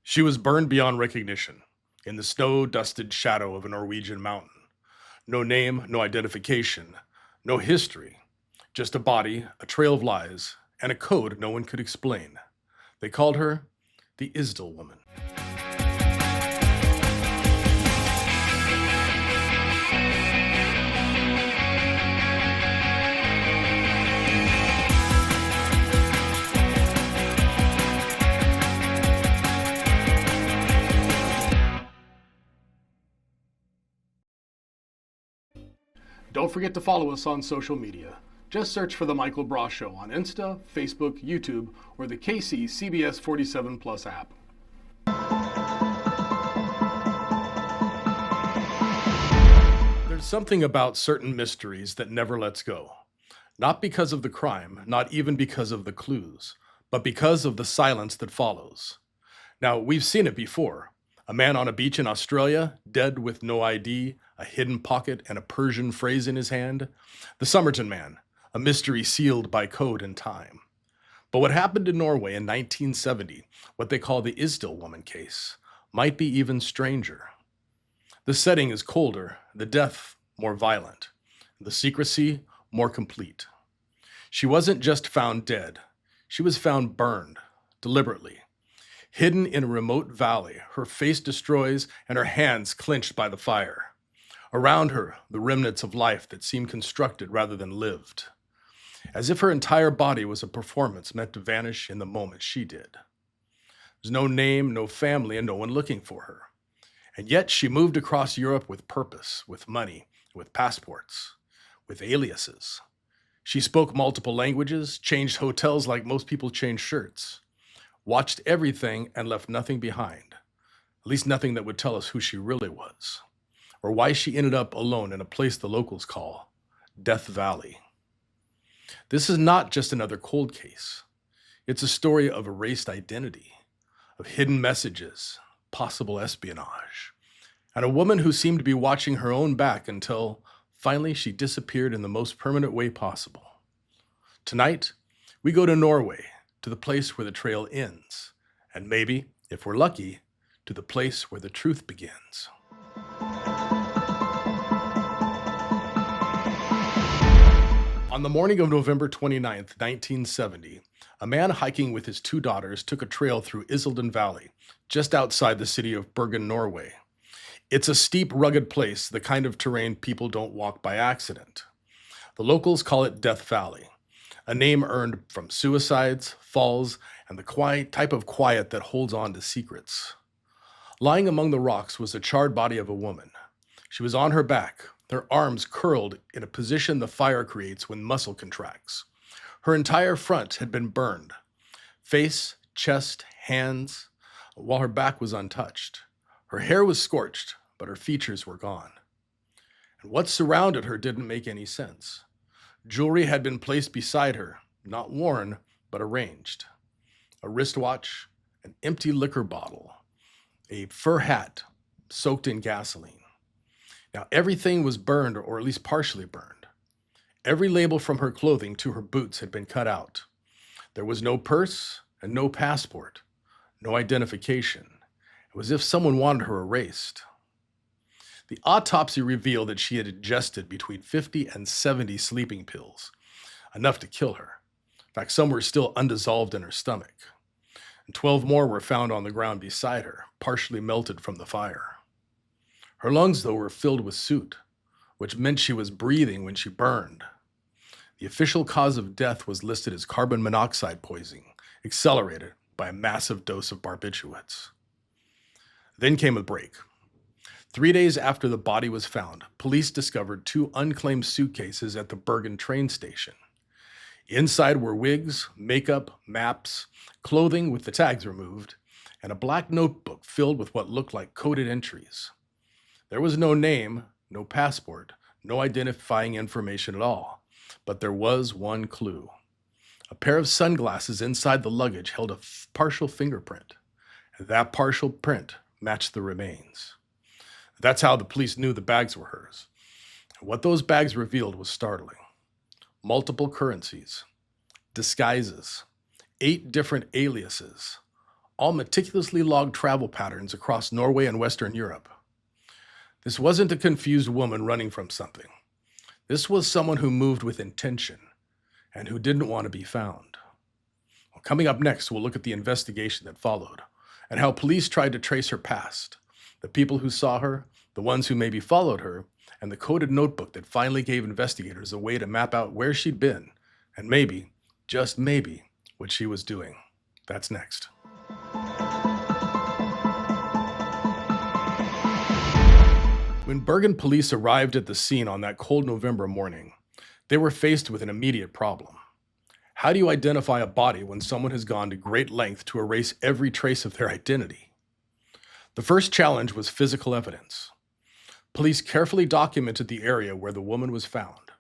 She was burned beyond recognition in the snow-dusted shadow of a Norwegian mountain. No name, no identification, no history, just a body, a trail of lies, and a code no one could explain. They called her the Isdal Woman. Don't forget to follow us on social media. Just search for The Michael Braa Show on Insta, Facebook, YouTube, or the KC CBS 47 Plus app. There's something about certain mysteries that never lets go. Not because of the crime, not even because of the clues, but because of the silence that follows. Now, we've seen it before. A man on a beach in Australia, dead with no ID, a hidden pocket, and a Persian phrase in his hand. The Somerton Man, a mystery sealed by code and time. But what happened in Norway in 1970, what they call the Isdal Woman case, might be even stranger. The setting is colder, the death more violent, the secrecy more complete. She wasn't just found dead, she was found burned, deliberately. Hidden in a remote valley, her face destroys and her hands clenched by the fire. Around her, the remnants of life that seemed constructed rather than lived. As if her entire body was a performance meant to vanish in the moment she did. There's no name, no family, and no one looking for her. And yet she moved across Europe with purpose, with money, with passports, with aliases. She spoke multiple languages, changed hotels like most people change shirts. Watched everything and left nothing behind, at least nothing that would tell us who she really was, or why she ended up alone in a place the locals call Death Valley. This is not just another cold case. It's a story of erased identity, of hidden messages, possible espionage, and a woman who seemed to be watching her own back until finally she disappeared in the most permanent way possible. Tonight, we go to Norway, to the place where the trail ends, and maybe, if we're lucky, to the place where the truth begins. On the morning of November 29th, 1970, a man hiking with his two daughters took a trail through Isdalen Valley, just outside the city of Bergen, Norway. It's a steep, rugged place, the kind of terrain people don't walk by accident. The locals call it Death Valley, a name earned from suicides, falls, and the type of quiet that holds on to secrets. Lying among the rocks was the charred body of a woman. She was on her back, her arms curled in a position the fire creates when muscle contracts. Her entire front had been burned, face, chest, hands, while her back was untouched. Her hair was scorched, but her features were gone. And what surrounded her didn't make any sense. Jewelry had been placed beside her, not worn, but arranged. A wristwatch, an empty liquor bottle, a fur hat soaked in gasoline. Now, everything was burned, or at least partially burned. Every label from her clothing to her boots had been cut out. There was no purse and no passport, no identification. It was as if someone wanted her erased. The autopsy revealed that she had ingested between 50 and 70 sleeping pills, enough to kill her. In fact, some were still undissolved in her stomach. And 12 more were found on the ground beside her, partially melted from the fire. Her lungs, though, were filled with soot, which meant she was breathing when she burned. The official cause of death was listed as carbon monoxide poisoning, accelerated by a massive dose of barbiturates. Then came a break. 3 days after the body was found, police discovered 2 unclaimed suitcases at the Bergen train station. Inside were wigs, makeup, maps, clothing with the tags removed, and a black notebook filled with what looked like coded entries. There was no name, no passport, no identifying information at all, but there was one clue. A pair of sunglasses inside the luggage held a partial fingerprint, and that partial print matched the remains. That's how the police knew the bags were hers. And what those bags revealed was startling. Multiple currencies, disguises, 8 different aliases, all meticulously logged travel patterns across Norway and Western Europe. This wasn't a confused woman running from something. This was someone who moved with intention and who didn't want to be found. Well, coming up next, we'll look at the investigation that followed and how police tried to trace her past, the people who saw her, the ones who maybe followed her, and the coded notebook that finally gave investigators a way to map out where she'd been and maybe, just maybe, what she was doing. That's next. When Bergen police arrived at the scene on that cold November morning, they were faced with an immediate problem. How do you identify a body when someone has gone to great length to erase every trace of their identity? The first challenge was physical evidence. Police carefully documented the area where the woman was found,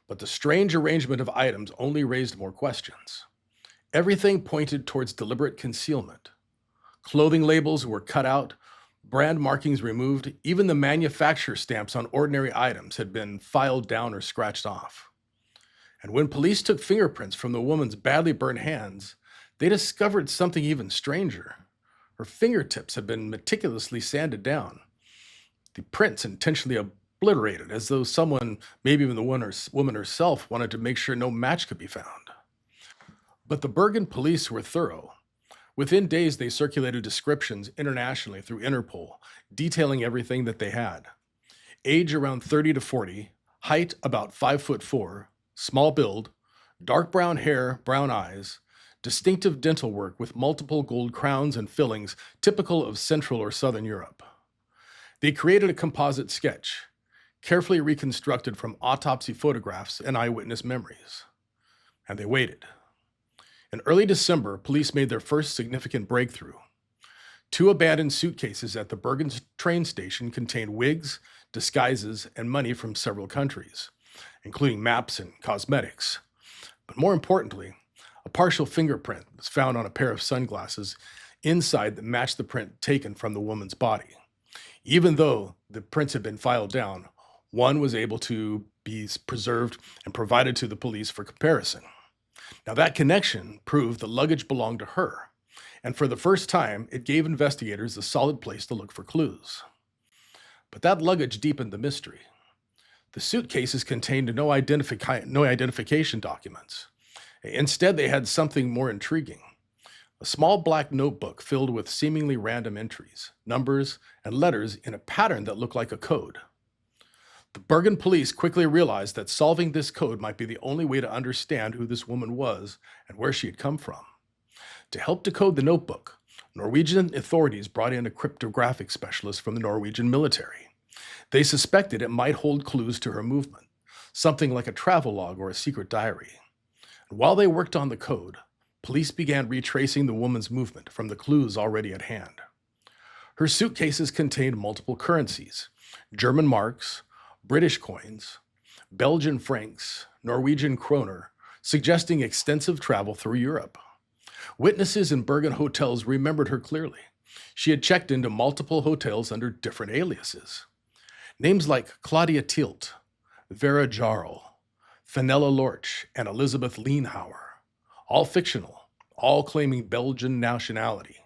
but the strange arrangement of items only raised more questions. Everything pointed towards deliberate concealment. Clothing labels were cut out, brand markings removed, even the manufacturer stamps on ordinary items had been filed down or scratched off. And when police took fingerprints from the woman's badly burned hands, they discovered something even stranger. Her fingertips had been meticulously sanded down, the prints intentionally obliterated, as though someone, maybe even the woman herself, wanted to make sure no match could be found. But the Bergen police were thorough. Within days, they circulated descriptions internationally through Interpol, detailing everything that they had. Age around 30 to 40, height about 5'4", small build, dark brown hair, brown eyes, distinctive dental work with multiple gold crowns and fillings typical of Central or Southern Europe. They created a composite sketch, carefully reconstructed from autopsy photographs and eyewitness memories. And they waited. In early December, police made their first significant breakthrough. 2 abandoned suitcases at the Bergen train station contained wigs, disguises, and money from several countries, including maps and cosmetics. But more importantly, a partial fingerprint was found on a pair of sunglasses inside that matched the print taken from the woman's body. Even though the prints had been filed down, one was able to be preserved and provided to the police for comparison. Now, that connection proved the luggage belonged to her, and for the first time, it gave investigators a solid place to look for clues. But that luggage deepened the mystery. The suitcases contained no identification documents. Instead, they had something more intriguing. A small black notebook filled with seemingly random entries, numbers, and letters in a pattern that looked like a code. The Bergen police quickly realized that solving this code might be the only way to understand who this woman was and where she had come from. To help decode the notebook, Norwegian authorities brought in a cryptographic specialist from the Norwegian military. They suspected it might hold clues to her movement, something like a travel log or a secret diary. And while they worked on the code, police began retracing the woman's movement from the clues already at hand. Her suitcases contained multiple currencies: German marks, British coins, Belgian francs, Norwegian kroner, suggesting extensive travel through Europe. Witnesses in Bergen hotels remembered her clearly. She had checked into multiple hotels under different aliases. Names like Claudia Tilt, Vera Jarl, Fenella Lorch, and Elizabeth Lienhauer, all fictional, all claiming Belgian nationality.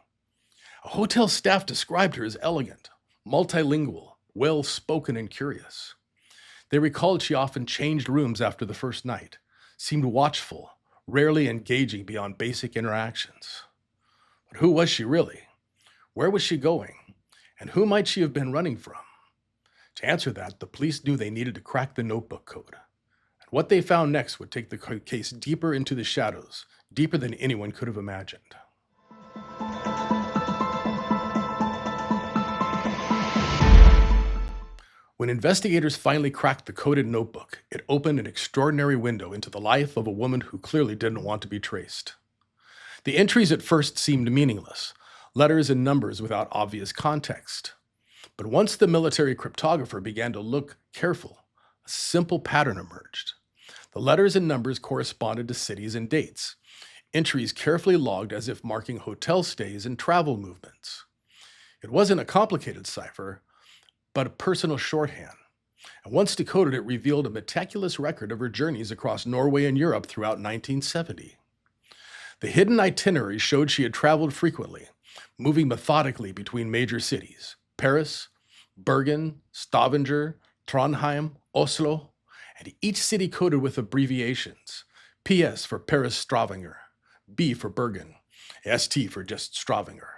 A hotel staff described her as elegant, multilingual, well-spoken, and curious. They recalled she often changed rooms after the first night, seemed watchful, rarely engaging beyond basic interactions. But who was she really? Where was she going? And who might she have been running from? To answer that, the police knew they needed to crack the notebook code. And what they found next would take the case deeper into the shadows, deeper than anyone could have imagined. When investigators finally cracked the coded notebook, it opened an extraordinary window into the life of a woman who clearly didn't want to be traced. The entries at first seemed meaningless, letters and numbers without obvious context. But once the military cryptographer began to look careful, a simple pattern emerged. The letters and numbers corresponded to cities and dates, entries carefully logged as if marking hotel stays and travel movements. It wasn't a complicated cipher, but a personal shorthand. And once decoded, it revealed a meticulous record of her journeys across Norway and Europe throughout 1970. The hidden itinerary showed she had traveled frequently, moving methodically between major cities: Paris, Bergen, Stavanger, Trondheim, Oslo, and each city coded with abbreviations: PS for Paris Stavanger, B for Bergen, ST for just Stavanger.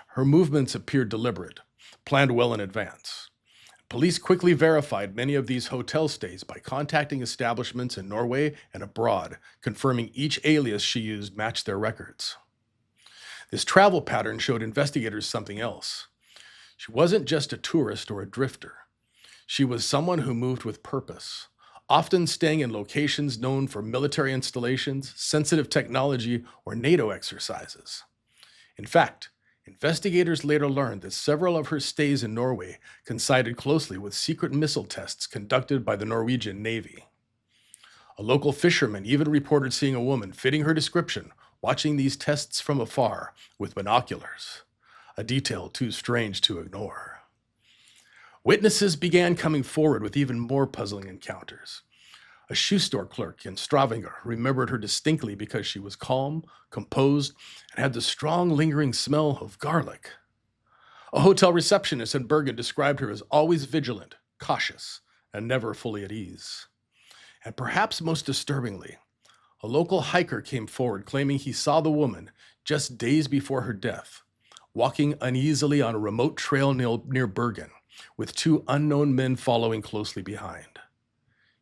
Her movements appeared deliberate, planned well in advance. Police quickly verified many of these hotel stays by contacting establishments in Norway and abroad, confirming each alias she used matched their records. This travel pattern showed investigators something else. She wasn't just a tourist or a drifter. She was someone who moved with purpose, often staying in locations known for military installations, sensitive technology, or NATO exercises. In fact, investigators later learned that several of her stays in Norway coincided closely with secret missile tests conducted by the Norwegian Navy. A local fisherman even reported seeing a woman fitting her description watching these tests from afar with binoculars, a detail too strange to ignore. Witnesses began coming forward with even more puzzling encounters. A shoe store clerk in Stavanger remembered her distinctly because she was calm, composed, and had the strong, lingering smell of garlic. A hotel receptionist in Bergen described her as always vigilant, cautious, and never fully at ease. And perhaps most disturbingly, a local hiker came forward claiming he saw the woman just days before her death, walking uneasily on a remote trail near Bergen, with two unknown men following closely behind.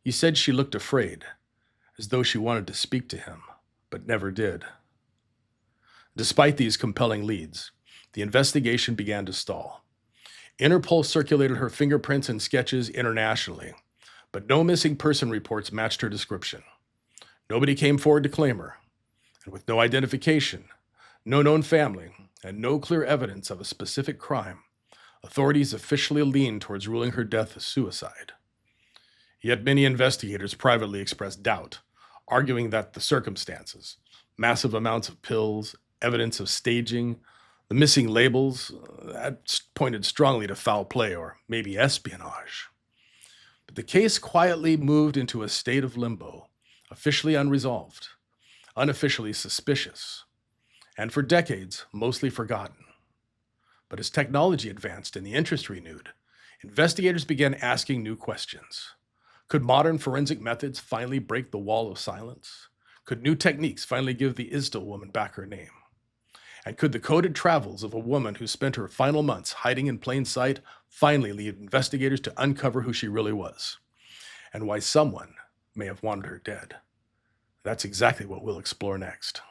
He said she looked afraid, as though she wanted to speak to him, but never did. Despite these compelling leads, the investigation began to stall. Interpol circulated her fingerprints and sketches internationally, but no missing person reports matched her description. Nobody came forward to claim her, and with no identification, no known family, and no clear evidence of a specific crime, authorities officially leaned towards ruling her death as suicide. Yet many investigators privately expressed doubt, arguing that the circumstances, massive amounts of pills, evidence of staging, the missing labels, that pointed strongly to foul play or maybe espionage. But the case quietly moved into a state of limbo, officially unresolved, unofficially suspicious, and for decades, mostly forgotten. But as technology advanced and the interest renewed, investigators began asking new questions. Could modern forensic methods finally break the wall of silence? Could new techniques finally give the Isdal Woman back her name? And could the coded travels of a woman who spent her final months hiding in plain sight finally lead investigators to uncover who she really was, and why someone may have wanted her dead? That's exactly what we'll explore next.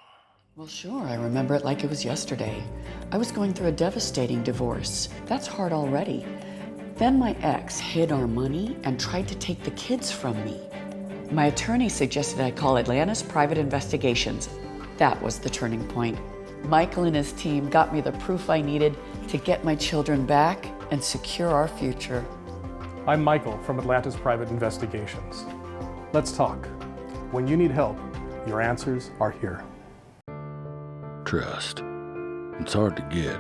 Well, sure, I remember it like it was yesterday. I was going through a devastating divorce. That's hard already. Then my ex hid our money and tried to take the kids from me. My attorney suggested I call Atlantis Private Investigations. That was the turning point. Michael and his team got me the proof I needed to get my children back and secure our future. I'm Michael from Atlantis Private Investigations. Let's talk. When you need help, your answers are here. Trust. It's hard to get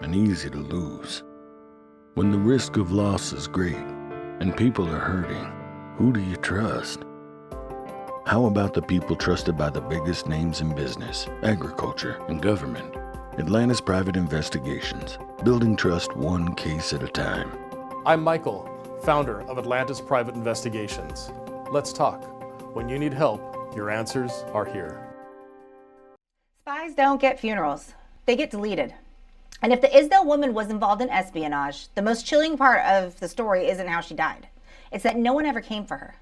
and easy to lose. When the risk of loss is great and people are hurting, who do you trust? How about the people trusted by the biggest names in business, agriculture, and government? Atlantis Private Investigations, building trust one case at a time. I'm Michael, founder of Atlantis Private Investigations. Let's talk. When you need help, your answers are here. Spies don't get funerals. They get deleted. And if the Isdal Woman was involved in espionage, the most chilling part of the story isn't how she died. It's that no one ever came for her.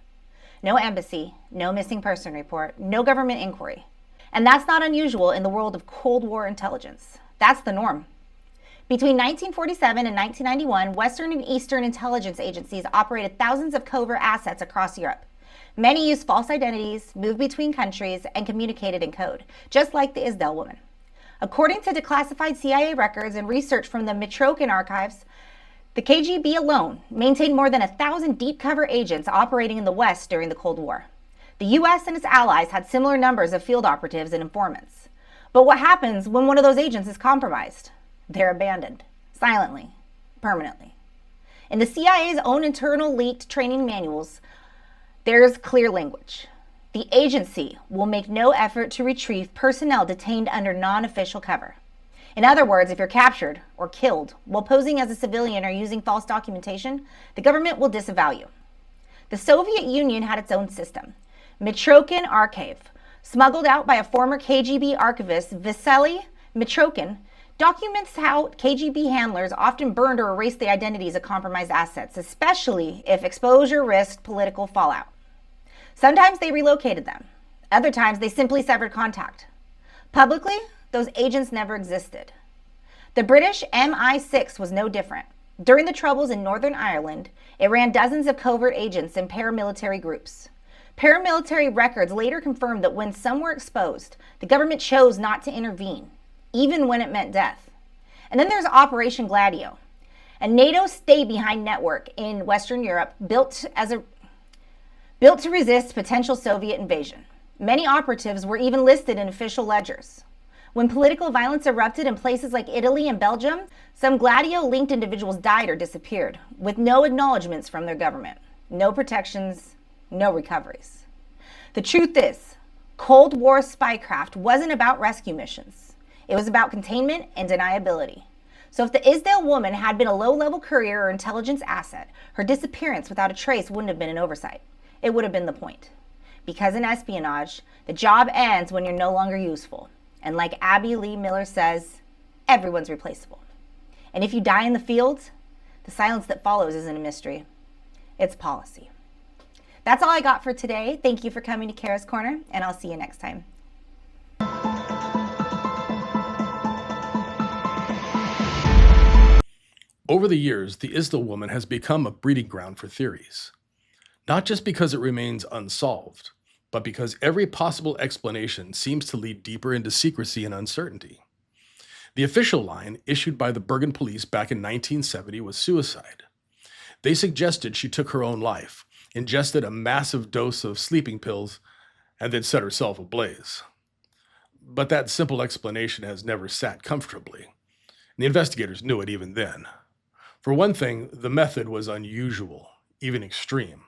No embassy, no missing person report, no government inquiry. And that's not unusual in the world of Cold War intelligence. That's the norm. Between 1947 and 1991, Western and Eastern intelligence agencies operated thousands of covert assets across Europe. Many used false identities, moved between countries, and communicated in code, just like the Isdal Woman. According to declassified CIA records and research from the Mitrokin archives, the KGB alone maintained more than 1,000 deep cover agents operating in the West during the Cold War. The US and its allies had similar numbers of field operatives and informants. But what happens when one of those agents is compromised? They're abandoned, silently, permanently. In the CIA's own internal leaked training manuals, there's clear language. The agency will make no effort to retrieve personnel detained under non-official cover. In other words, if you're captured or killed while posing as a civilian or using false documentation, the government will disavow you. The Soviet Union had its own system. Mitrokhin Archive, smuggled out by a former KGB archivist, Vasily Mitrokhin, documents how KGB handlers often burned or erased the identities of compromised assets, especially if exposure risked political fallout. Sometimes they relocated them. Other times they simply severed contact. Publicly, those agents never existed. The British MI6 was no different. During the Troubles in Northern Ireland, it ran dozens of covert agents and paramilitary groups. Paramilitary records later confirmed that when some were exposed, the government chose not to intervene, even when it meant death. And then there's Operation Gladio, a NATO stay-behind network in Western Europe built to resist potential Soviet invasion. Many operatives were even listed in official ledgers. When political violence erupted in places like Italy and Belgium, some Gladio-linked individuals died or disappeared, with no acknowledgments from their government, no protections, no recoveries. The truth is, Cold War spycraft wasn't about rescue missions. It was about containment and deniability. So if the Isdal Woman had been a low-level courier or intelligence asset, her disappearance without a trace wouldn't have been an oversight. It would have been the point. Because in espionage, the job ends when you're no longer useful. And like Abby Lee Miller says, everyone's replaceable. And if you die in the field, the silence that follows isn't a mystery. It's policy. That's all I got for today. Thank you for coming to Kara's Corner, and I'll see you next time. Over the years, the Isdal Woman has become a breeding ground for theories. Not just because it remains unsolved, but because every possible explanation seems to lead deeper into secrecy and uncertainty. The official line, issued by the Bergen police back in 1970, was suicide. They suggested she took her own life, ingested a massive dose of sleeping pills, and then set herself ablaze. But that simple explanation has never sat comfortably. And the investigators knew it even then. For one thing, the method was unusual, even extreme.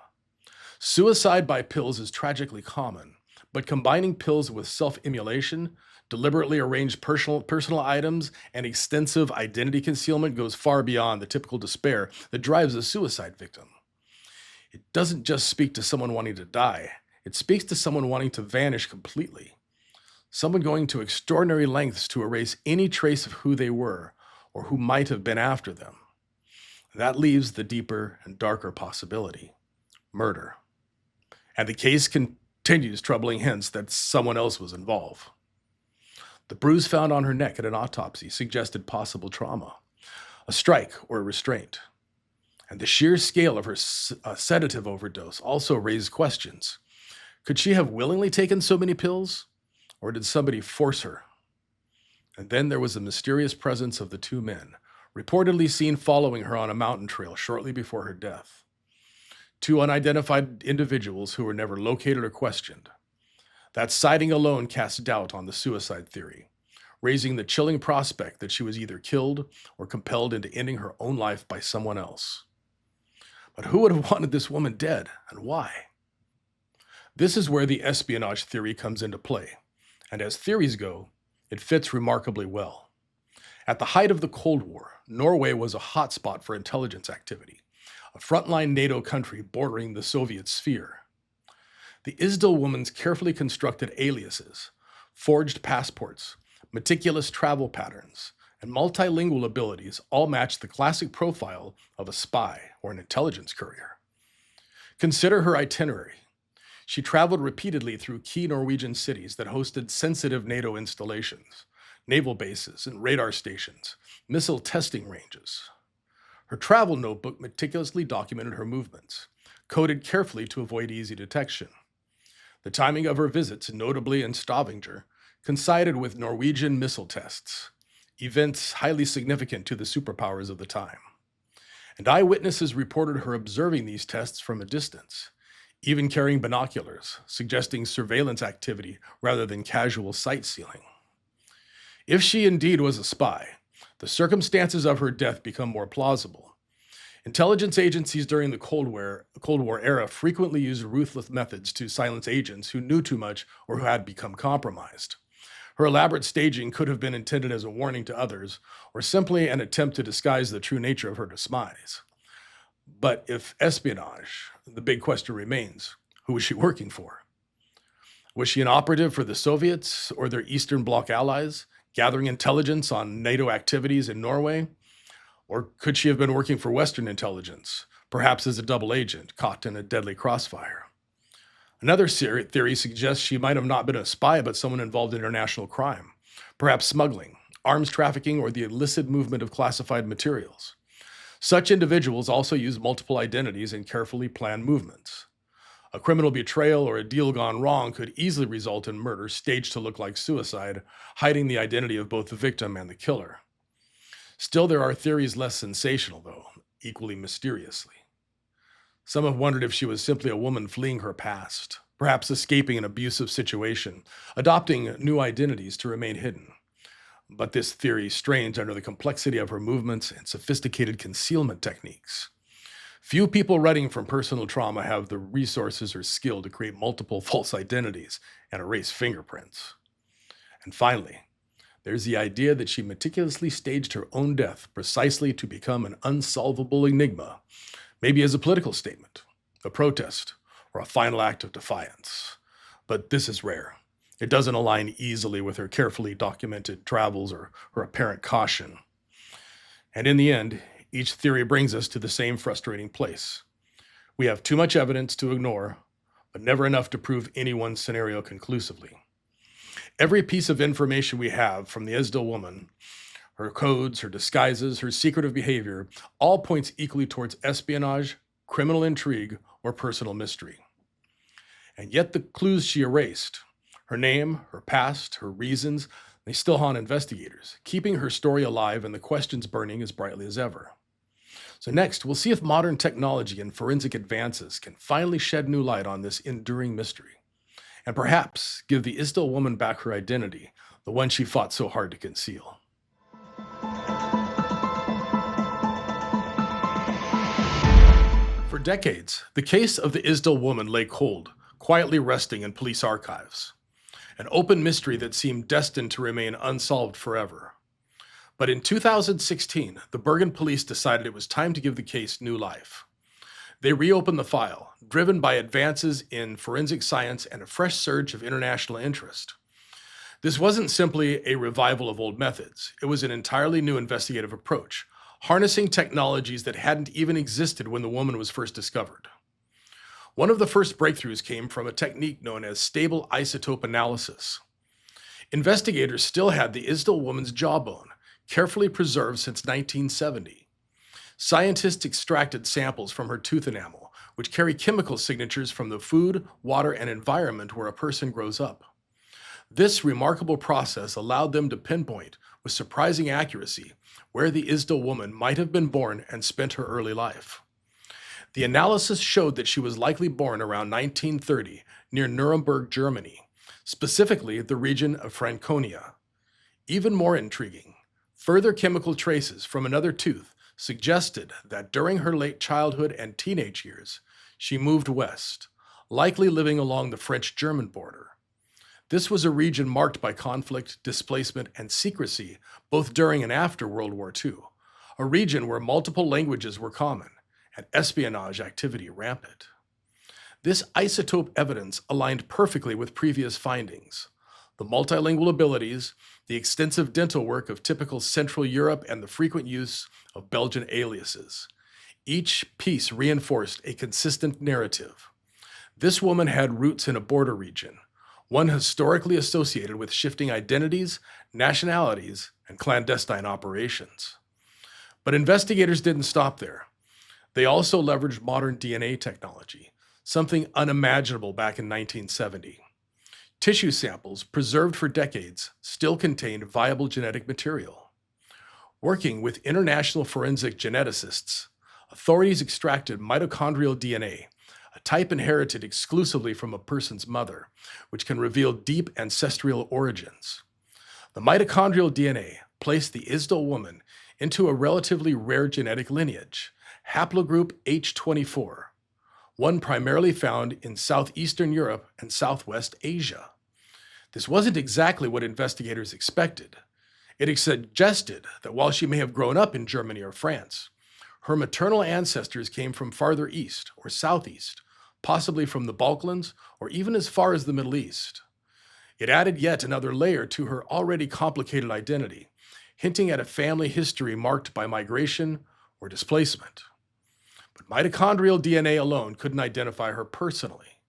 Suicide by pills is tragically common, but combining pills with self-immolation, deliberately arranged personal items, and extensive identity concealment goes far beyond the typical despair that drives a suicide victim. It doesn't just speak to someone wanting to die, it speaks to someone wanting to vanish completely. Someone going to extraordinary lengths to erase any trace of who they were or who might have been after them. That leaves the deeper and darker possibility: murder. And the case continues troubling hints that someone else was involved. The bruise found on her neck at an autopsy suggested possible trauma, a strike or a restraint. And the sheer scale of her sedative overdose also raised questions. Could she have willingly taken so many pills? Or did somebody force her? And then there was the mysterious presence of the two men, reportedly seen following her on a mountain trail shortly before her death. Two unidentified individuals who were never located or questioned. That sighting alone cast doubt on the suicide theory, raising the chilling prospect that she was either killed or compelled into ending her own life by someone else. But who would have wanted this woman dead, and why? This is where the espionage theory comes into play, and as theories go, it fits remarkably well. At the height of the Cold War, Norway was a hotspot for intelligence activity, a frontline NATO country bordering the Soviet sphere. The Isdal Woman's carefully constructed aliases, forged passports, meticulous travel patterns, and multilingual abilities all match the classic profile of a spy or an intelligence courier. Consider her itinerary. She traveled repeatedly through key Norwegian cities that hosted sensitive NATO installations, naval bases and radar stations, missile testing ranges. Her travel notebook meticulously documented her movements, coded carefully to avoid easy detection. The timing of her visits, notably in Stavanger, coincided with Norwegian missile tests, events highly significant to the superpowers of the time. And eyewitnesses reported her observing these tests from a distance, even carrying binoculars, suggesting surveillance activity rather than casual sightseeing. If she indeed was a spy, the circumstances of her death become more plausible. Intelligence agencies during the Cold War era frequently used ruthless methods to silence agents who knew too much or who had become compromised. Her elaborate staging could have been intended as a warning to others, or simply an attempt to disguise the true nature of her demise. But if espionage, the big question remains, who was she working for? Was she an operative for the Soviets or their Eastern Bloc allies, gathering intelligence on NATO activities in Norway? Or could she have been working for Western intelligence, perhaps as a double agent caught in a deadly crossfire? Another theory suggests she might have not been a spy, but someone involved in international crime, perhaps smuggling, arms trafficking, or the illicit movement of classified materials. Such individuals also use multiple identities in carefully planned movements. A criminal betrayal or a deal gone wrong could easily result in murder staged to look like suicide, hiding the identity of both the victim and the killer. Still, there are theories less sensational, though, equally mysteriously. Some have wondered if she was simply a woman fleeing her past, perhaps escaping an abusive situation, adopting new identities to remain hidden. But this theory strains under the complexity of her movements and sophisticated concealment techniques. Few people writing from personal trauma have the resources or skill to create multiple false identities and erase fingerprints. And finally, there's the idea that she meticulously staged her own death precisely to become an unsolvable enigma, maybe as a political statement, a protest, or a final act of defiance. But this is rare. It doesn't align easily with her carefully documented travels or her apparent caution. And in the end, each theory brings us to the same frustrating place. We have too much evidence to ignore, but never enough to prove any one scenario conclusively. Every piece of information we have from the Isdal Woman, her codes, her disguises, her secretive behavior, all points equally towards espionage, criminal intrigue, or personal mystery. And yet the clues she erased, her name, her past, her reasons, they still haunt investigators, keeping her story alive and the questions burning as brightly as ever. So next, we'll see if modern technology and forensic advances can finally shed new light on this enduring mystery, and perhaps give the Isdal Woman back her identity, the one she fought so hard to conceal. For decades, the case of the Isdal Woman lay cold, quietly resting in police archives, an open mystery that seemed destined to remain unsolved forever. But in 2016, the Bergen police decided it was time to give the case new life. They reopened the file, driven by advances in forensic science and a fresh surge of international interest. This wasn't simply a revival of old methods. It was an entirely new investigative approach, harnessing technologies that hadn't even existed when the woman was first discovered. One of the first breakthroughs came from a technique known as stable isotope analysis. Investigators still had the Isdal Woman's jawbone, carefully preserved since 1970. Scientists extracted samples from her tooth enamel, which carry chemical signatures from the food, water, and environment where a person grows up. This remarkable process allowed them to pinpoint, with surprising accuracy, where the Isdal Woman might have been born and spent her early life. The analysis showed that she was likely born around 1930 near Nuremberg, Germany, specifically the region of Franconia. Even more intriguing, further chemical traces from another tooth suggested that during her late childhood and teenage years, she moved west, likely living along the French-German border. This was a region marked by conflict, displacement, and secrecy, both during and after World War II, a region where multiple languages were common and espionage activity rampant. This isotope evidence aligned perfectly with previous findings. The multilingual abilities, the extensive dental work of typical Central Europe, and the frequent use of Belgian aliases. Each piece reinforced a consistent narrative. This woman had roots in a border region, one historically associated with shifting identities, nationalities, and clandestine operations. But investigators didn't stop there. They also leveraged modern DNA technology, something unimaginable back in 1970. Tissue samples, preserved for decades, still contained viable genetic material. Working with international forensic geneticists, authorities extracted mitochondrial DNA, a type inherited exclusively from a person's mother, which can reveal deep ancestral origins. The mitochondrial DNA placed the Isdal Woman into a relatively rare genetic lineage, haplogroup H24, one primarily found in southeastern Europe and southwest Asia. This wasn't exactly what investigators expected. It suggested that while she may have grown up in Germany or France, her maternal ancestors came from farther east or southeast, possibly from the Balkans or even as far as the Middle East. It added yet another layer to her already complicated identity, hinting at a family history marked by migration or displacement. But mitochondrial DNA alone couldn't identify her personally.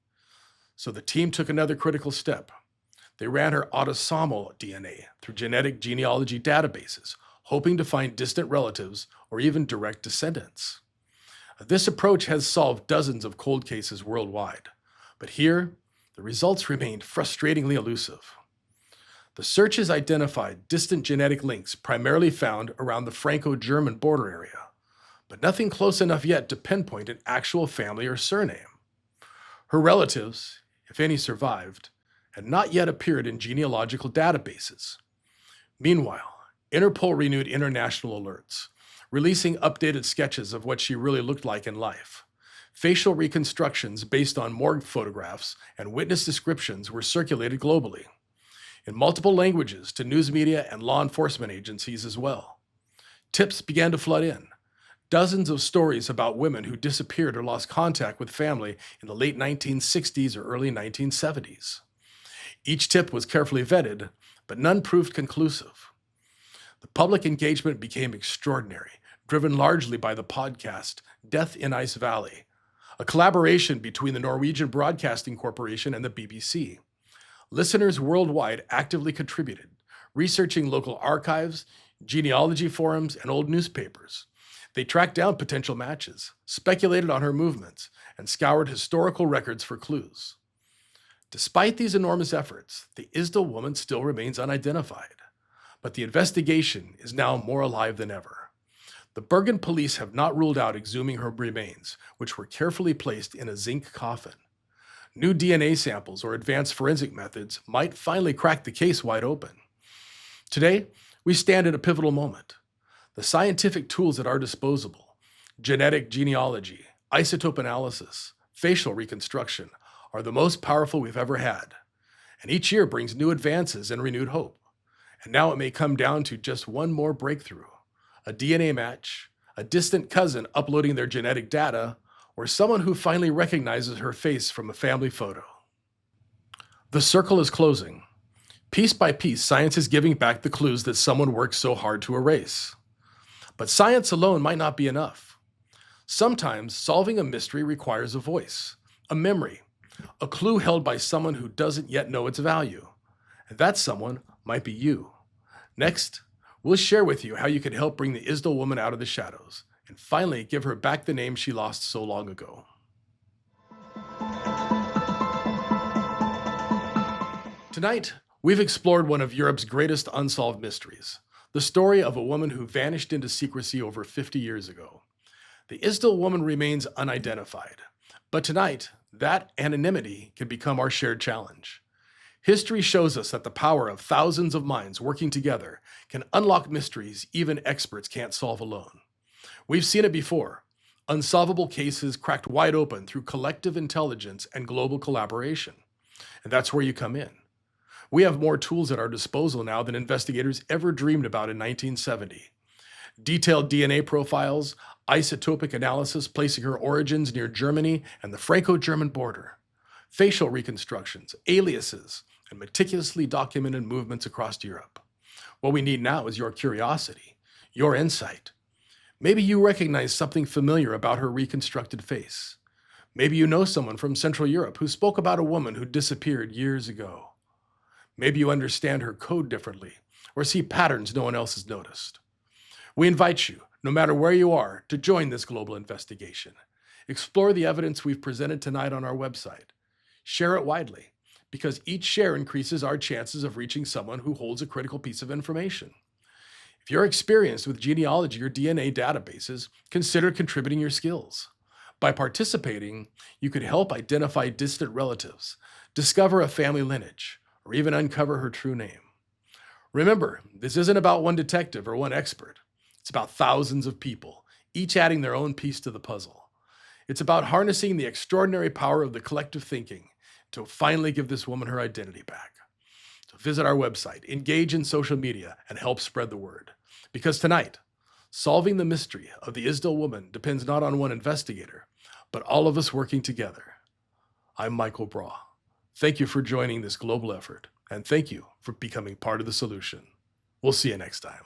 So the team took another critical step. They ran her autosomal DNA through genetic genealogy databases, hoping to find distant relatives or even direct descendants. This approach has solved dozens of cold cases worldwide, but here, the results remained frustratingly elusive. The searches identified distant genetic links primarily found around the Franco-German border area, but nothing close enough yet to pinpoint an actual family or surname. Her relatives, if any survived, had not yet appeared in genealogical databases. Meanwhile, Interpol renewed international alerts, releasing updated sketches of what she really looked like in life. Facial reconstructions based on morgue photographs and witness descriptions were circulated globally, in multiple languages to news media and law enforcement agencies as well. Tips began to flood in. Dozens of stories about women who disappeared or lost contact with family in the late 1960s or early 1970s. Each tip was carefully vetted, but none proved conclusive. The public engagement became extraordinary, driven largely by the podcast Death in Ice Valley, a collaboration between the Norwegian Broadcasting Corporation and the BBC. Listeners worldwide actively contributed, researching local archives, genealogy forums, and old newspapers. They tracked down potential matches, speculated on her movements, and scoured historical records for clues. Despite these enormous efforts, the Isdal woman still remains unidentified. But the investigation is now more alive than ever. The Bergen police have not ruled out exhuming her remains, which were carefully placed in a zinc coffin. New DNA samples or advanced forensic methods might finally crack the case wide open. Today, we stand at a pivotal moment. The scientific tools at our disposal, genetic genealogy, isotope analysis, facial reconstruction, are the most powerful we've ever had. And each year brings new advances and renewed hope. And now it may come down to just one more breakthrough, a DNA match, a distant cousin uploading their genetic data, or someone who finally recognizes her face from a family photo. The circle is closing. Piece by piece, science is giving back the clues that someone worked so hard to erase. But science alone might not be enough. Sometimes solving a mystery requires a voice, a memory, a clue held by someone who doesn't yet know its value. And that someone might be you. Next, we'll share with you how you can help bring the Isdal woman out of the shadows and finally give her back the name she lost so long ago. Tonight, we've explored one of Europe's greatest unsolved mysteries, the story of a woman who vanished into secrecy over 50 years ago. The Isdal woman remains unidentified, but tonight, that anonymity can become our shared challenge. History shows us that the power of thousands of minds working together can unlock mysteries even experts can't solve alone. We've seen it before. Unsolvable cases cracked wide open through collective intelligence and global collaboration. And that's where you come in. We have more tools at our disposal now than investigators ever dreamed about in 1970. Detailed DNA profiles, isotopic analysis placing her origins near Germany and the Franco-German border, facial reconstructions, aliases, and meticulously documented movements across Europe. What we need now is your curiosity, your insight. Maybe you recognize something familiar about her reconstructed face. Maybe you know someone from Central Europe who spoke about a woman who disappeared years ago. Maybe you understand her code differently or see patterns no one else has noticed. We invite you, no matter where you are, to join this global investigation. Explore the evidence we've presented tonight on our website. Share it widely, because each share increases our chances of reaching someone who holds a critical piece of information. If you're experienced with genealogy or DNA databases, consider contributing your skills. By participating, you could help identify distant relatives, discover a family lineage, or even uncover her true name. Remember, this isn't about one detective or one expert. It's about thousands of people, each adding their own piece to the puzzle. It's about harnessing the extraordinary power of the collective thinking to finally give this woman her identity back. visit our website, engage in social media, and help spread the word. Because tonight, solving the mystery of the Isdal Woman depends not on one investigator, but all of us working together. I'm Michael Braa. Thank you for joining this global effort, and thank you for becoming part of the solution. We'll see you next time.